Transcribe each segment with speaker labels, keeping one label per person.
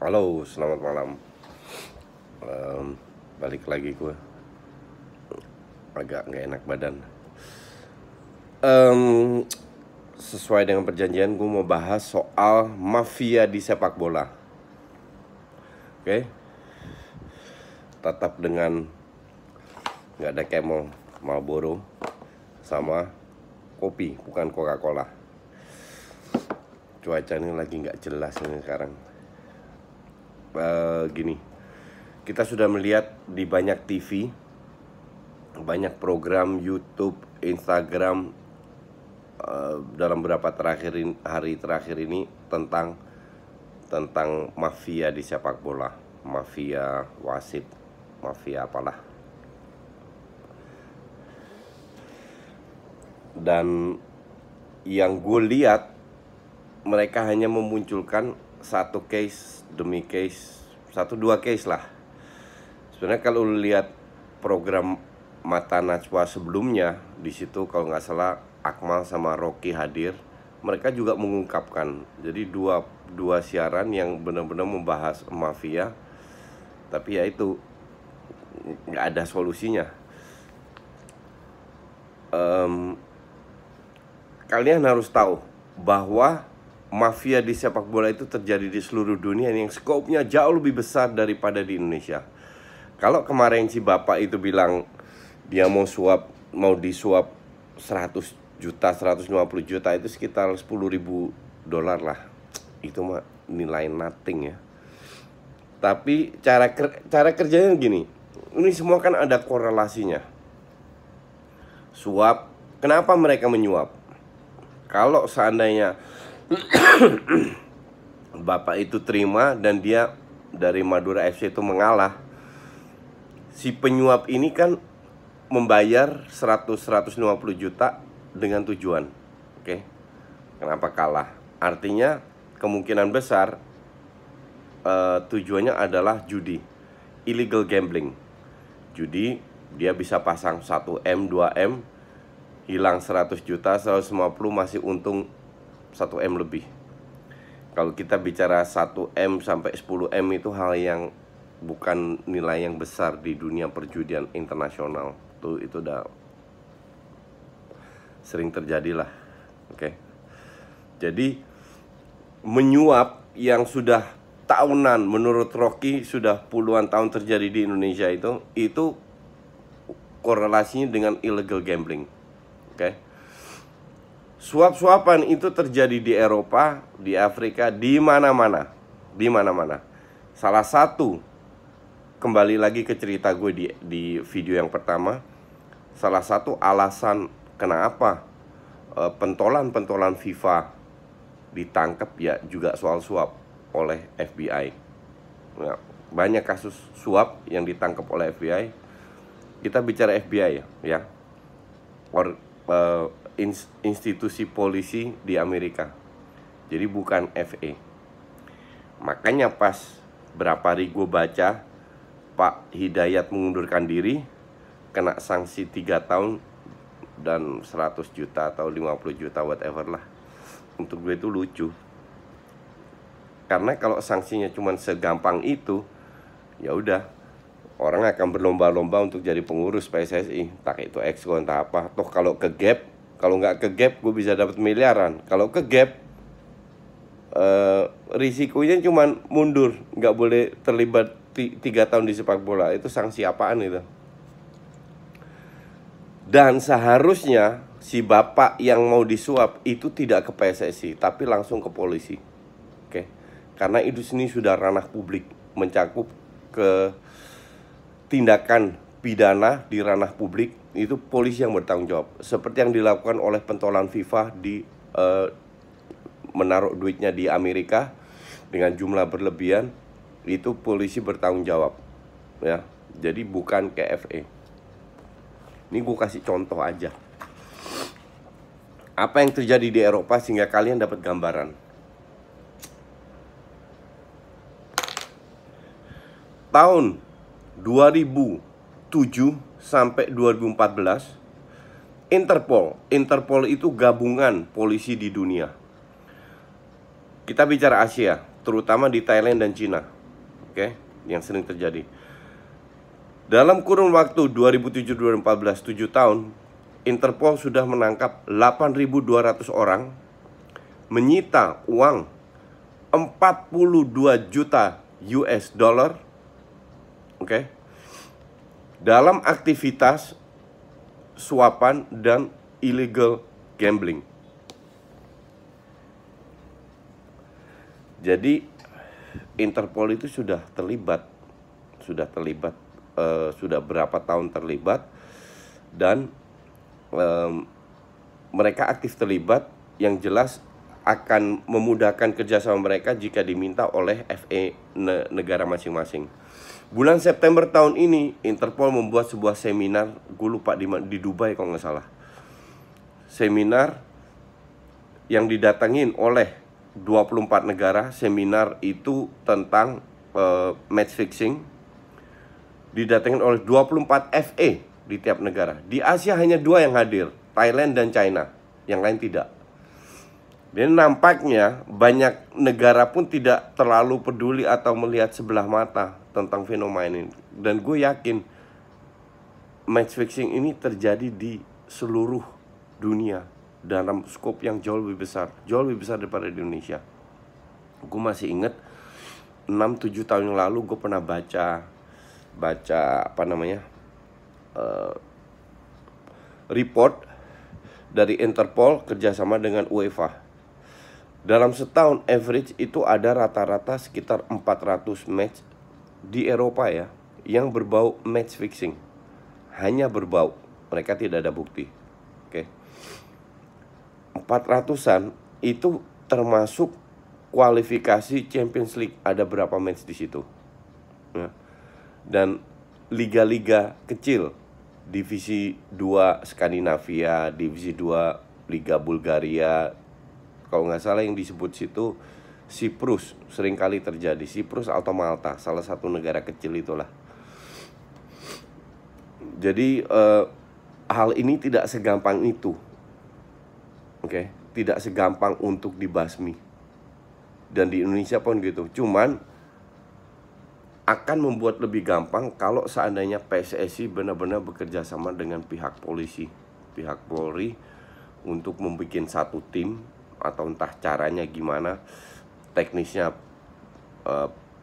Speaker 1: Halo, selamat malam. Balik lagi gue. Agak nggak enak badan. Sesuai dengan perjanjian, gue mau bahas soal mafia di sepak bola. Oke? Tetap dengan nggak ada Camel, Marlboro, sama kopi, bukan Coca-Cola. Cuaca ini lagi nggak jelas ini sekarang. Gini, kita sudah melihat di banyak TV, banyak program YouTube, Instagram dalam beberapa hari terakhir ini tentang mafia di sepak bola, mafia wasit, mafia apalah. Dan yang gue lihat, mereka hanya memunculkan satu case demi case, 1-2 case lah. Sebenarnya kalau lu lihat program Mata Najwa sebelumnya, di situ kalau nggak salah Akmal sama Rocky hadir, mereka juga mengungkapkan. Jadi dua siaran yang benar-benar membahas mafia, tapi ya itu nggak ada solusinya. Kalian harus tahu bahwa mafia di sepak bola itu terjadi di seluruh dunia yang skopnya jauh lebih besar daripada di Indonesia. Kalau kemarin si bapak itu bilang dia mau disuap 100 juta, 150 juta, itu sekitar 10.000 dolar lah. Itu mah nilai nothing ya. Tapi cara kerjanya gini. Ini semua kan ada korelasinya. Suap, kenapa mereka menyuap? Kalau seandainya bapak itu terima dan dia dari Madura FC itu mengalah, si penyuap ini kan membayar 100-150 juta dengan tujuan. Oke. Kenapa kalah? Artinya kemungkinan besar tujuannya adalah judi, illegal gambling. Judi, dia bisa pasang 1M, 2M, hilang 100 juta, 150 masih untung 1M lebih. Kalau kita bicara 1M sampai 10M itu hal yang bukan nilai yang besar di dunia perjudian internasional. Itu udah sering terjadi lah. Oke. Jadi menyuap yang sudah tahunan, menurut Rocky sudah puluhan tahun terjadi di Indonesia, itu korelasinya dengan illegal gambling. Oke. Suap-suapan itu terjadi di Eropa, di Afrika, di mana-mana. Di mana-mana. Salah satu, kembali lagi ke cerita gue di video yang pertama, salah satu alasan kenapa pentolan FIFA ditangkap ya juga soal suap oleh FBI. Nah, banyak kasus suap yang ditangkap oleh FBI. Kita bicara FBI ya. Institusi polisi di Amerika. Jadi bukan FA. Makanya pas berapa hari gue baca Pak Hidayat mengundurkan diri, kena sanksi 3 tahun dan 100 juta atau 50 juta whatever lah. Untuk gue itu lucu. Karena kalau sanksinya cuma segampang itu, ya udah, orang akan berlomba-lomba untuk jadi pengurus PSSI, tak itu exco entah apa. Toh kalau ke gap, kalau nggak ke gap gue bisa dapat miliaran. Kalau ke gap risikonya cuma mundur, nggak boleh terlibat 3 tahun di sepak bola. Itu sanksi apaan itu? Dan seharusnya si bapak yang mau disuap itu tidak ke PSSI, tapi langsung ke polisi. Oke. Karena itu sini sudah ranah publik, mencakup ke tindakan pidana di ranah publik, itu polisi yang bertanggung jawab. Seperti yang dilakukan oleh pentolan FIFA di menaruh duitnya di Amerika dengan jumlah berlebihan, itu polisi bertanggung jawab. Ya, jadi bukan ke FA. Ini gue kasih contoh aja. Apa yang terjadi di Eropa sehingga kalian dapat gambaran. Tahun 2007 sampai 2014, Interpol itu gabungan polisi di dunia. Kita bicara Asia, terutama di Thailand dan Cina. Oke, yang sering terjadi. Dalam kurun waktu 2007-2014, 7 tahun, Interpol sudah menangkap 8.200 orang, menyita uang 42 juta US dollar, oke, dalam aktivitas suapan dan illegal gambling. Jadi Interpol itu sudah terlibat, sudah berapa tahun terlibat, dan mereka aktif terlibat. Yang jelas akan memudahkan kerjasama mereka jika diminta oleh FA negara masing-masing. Bulan September tahun ini, Interpol membuat sebuah seminar, gue lupa di Dubai kalau nggak salah. Seminar yang didatangin oleh 24 negara. Seminar itu tentang match fixing, didatangin oleh 24 FA di tiap negara. Di Asia hanya 2 yang hadir, Thailand dan China, yang lain tidak. Dan nampaknya banyak negara pun tidak terlalu peduli atau melihat sebelah mata tentang fenomena ini. Dan gue yakin match fixing ini terjadi di seluruh dunia dalam skop yang jauh lebih besar daripada di Indonesia. Gue masih inget 6-7 tahun yang lalu gue pernah baca report dari Interpol kerjasama dengan UEFA. Dalam setahun average itu ada rata-rata sekitar 400 match di Eropa ya, yang berbau match fixing. Hanya berbau, mereka tidak ada bukti. Oke. 400-an itu termasuk kualifikasi Champions League, ada berapa match di situ. Ya. Dan liga-liga kecil, Divisi 2 Skandinavia, Divisi 2 Liga Bulgaria, kalau nggak salah yang disebut situ Siprus, sering kali terjadi. Siprus atau Malta, salah satu negara kecil itulah. Jadi hal ini tidak segampang itu, oke? Tidak segampang untuk dibasmi. Dan di Indonesia pun gitu. Cuman akan membuat lebih gampang kalau seandainya PSSI benar-benar bekerja sama dengan pihak polisi, pihak Polri, untuk membuat satu tim, atau entah caranya gimana, teknisnya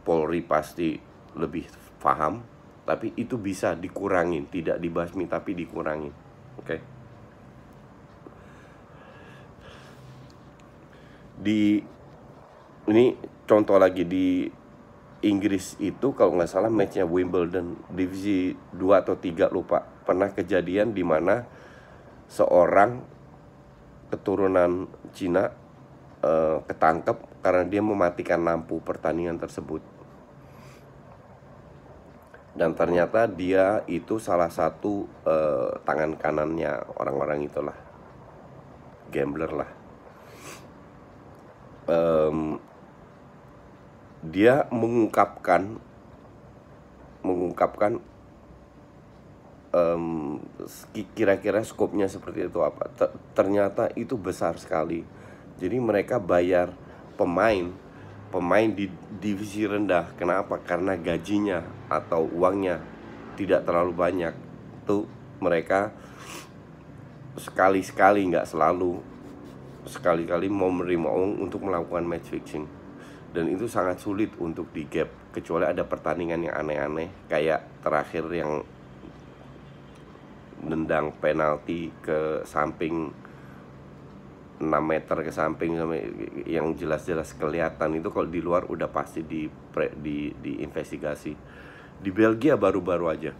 Speaker 1: Polri pasti lebih paham, tapi itu bisa dikurangin, tidak dibasmi tapi dikurangin. Oke. Ini contoh lagi, di Inggris itu kalau nggak salah matchnya Wimbledon divisi 2 atau 3 lupa, pernah kejadian di mana seorang keturunan Cina ketangkep karena dia mematikan lampu pertandingan tersebut. Dan ternyata dia itu salah satu tangan kanannya orang-orang itulah, gambler lah. Dia mengungkapkan kira-kira skopnya seperti itu apa. Ternyata itu besar sekali. Jadi mereka bayar pemain di divisi rendah. Kenapa? Karena gajinya atau uangnya tidak terlalu banyak. Tuh mereka sekali-sekali, nggak selalu, sekali-kali mau menerima uang untuk melakukan match fixing. Dan itu sangat sulit untuk di gap, kecuali ada pertandingan yang aneh-aneh, kayak terakhir yang nendang penalti ke samping 6 meter ke samping, yang jelas-jelas kelihatan. Itu kalau di luar udah pasti diinvestigasi. Di Belgia baru-baru aja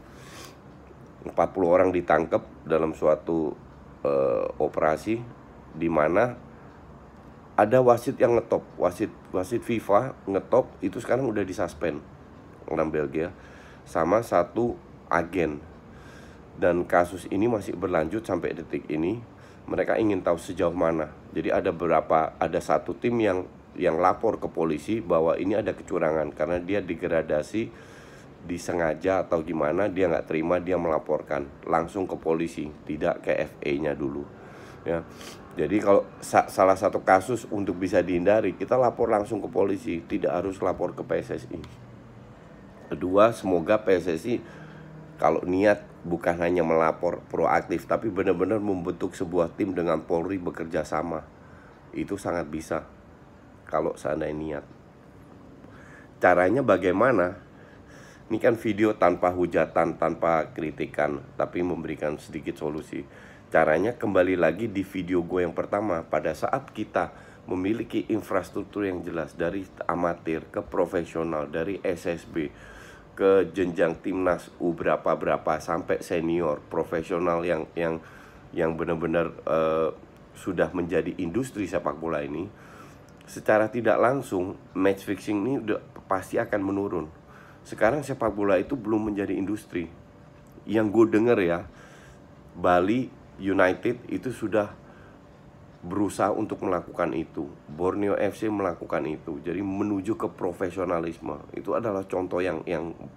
Speaker 1: 40 orang ditangkap dalam suatu operasi di mana ada wasit yang ngetop, wasit FIFA ngetop, itu sekarang udah disuspend orang Belgia, sama satu agen. Dan kasus ini masih berlanjut sampai detik ini. Mereka ingin tahu sejauh mana. Jadi ada satu tim yang lapor ke polisi bahwa ini ada kecurangan karena dia degradasi, disengaja atau gimana, dia nggak terima, dia melaporkan langsung ke polisi, tidak ke FA-nya dulu. Ya. Jadi kalau salah satu kasus untuk bisa dihindari, kita lapor langsung ke polisi, tidak harus lapor ke PSSI. Kedua, semoga PSSI kalau niat bukan hanya melapor proaktif, tapi benar-benar membentuk sebuah tim dengan Polri bekerja sama. Itu sangat bisa kalau seandainya niat. Caranya bagaimana? Ini kan video tanpa hujatan, tanpa kritikan, tapi memberikan sedikit solusi. Caranya kembali lagi di video gue yang pertama. Pada saat kita memiliki infrastruktur yang jelas, dari amatir ke profesional, dari SSB ke jenjang timnas U berapa sampai senior profesional yang benar-benar sudah menjadi industri sepak bola ini, secara tidak langsung match fixing ini udah pasti akan menurun. Sekarang sepak bola itu belum menjadi industri. Yang gue denger ya, Bali United itu sudah berusaha untuk melakukan itu, Borneo FC melakukan itu. Jadi menuju ke profesionalisme. Itu adalah contoh yang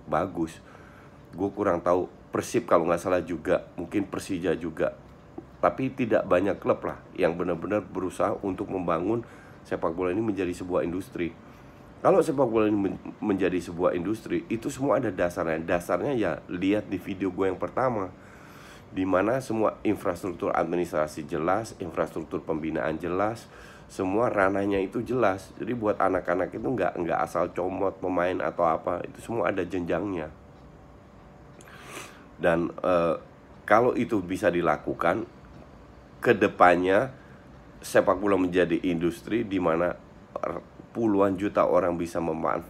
Speaker 1: bagus. Gue kurang tahu Persib kalau nggak salah juga, mungkin Persija juga. Tapi tidak banyak klub lah yang benar-benar berusaha untuk membangun sepak bola ini menjadi sebuah industri. Kalau sepak bola ini menjadi sebuah industri, itu semua ada dasarnya. Dasarnya ya lihat di video gue yang pertama, di mana semua infrastruktur administrasi jelas, infrastruktur pembinaan jelas, semua ranahnya itu jelas. Jadi buat anak-anak itu nggak asal comot pemain atau apa, itu semua ada jenjangnya. Dan kalau itu bisa dilakukan, kedepannya sepak bola menjadi industri di mana puluhan juta orang bisa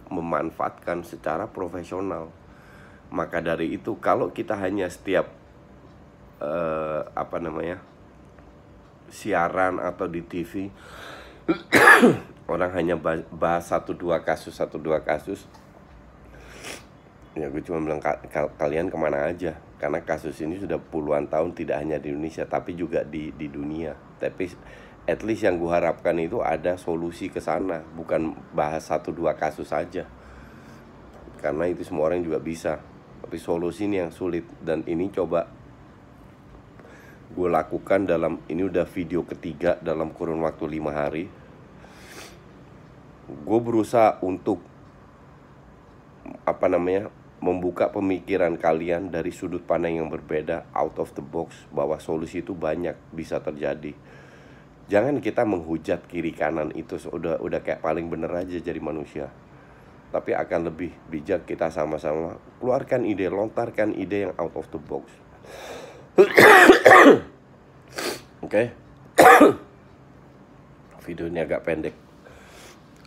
Speaker 1: memanfaatkan secara profesional. Maka dari itu, kalau kita hanya setiap siaran atau di TV orang hanya bahas satu dua kasus, ya gue cuma bilang kalian kemana aja, karena kasus ini sudah puluhan tahun, tidak hanya di Indonesia tapi juga di dunia. Tapi at least yang gue harapkan itu ada solusi ke sana, bukan bahas satu dua kasus saja, karena itu semua orang juga bisa, tapi solusi ini yang sulit. Dan ini coba gue lakukan ini udah video ketiga dalam kurun waktu 5 hari. Gue berusaha untuk membuka pemikiran kalian dari sudut pandang yang berbeda, out of the box, bahwa solusi itu banyak bisa terjadi. Jangan kita menghujat kiri kanan, itu udah kayak paling bener aja jadi manusia. Tapi akan lebih bijak kita sama-sama keluarkan ide, lontarkan ide yang out of the box. Oke. Video ini agak pendek,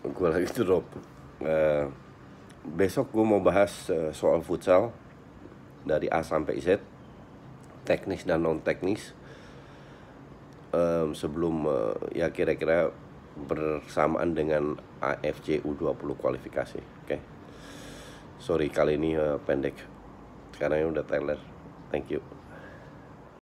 Speaker 1: gue lagi drop. Besok gue mau bahas soal futsal dari A sampai Z, teknis dan non teknis, sebelum ya kira-kira bersamaan dengan AFC U20 kualifikasi. Oke. Sorry kali ini pendek karena udah trailer. Thank you.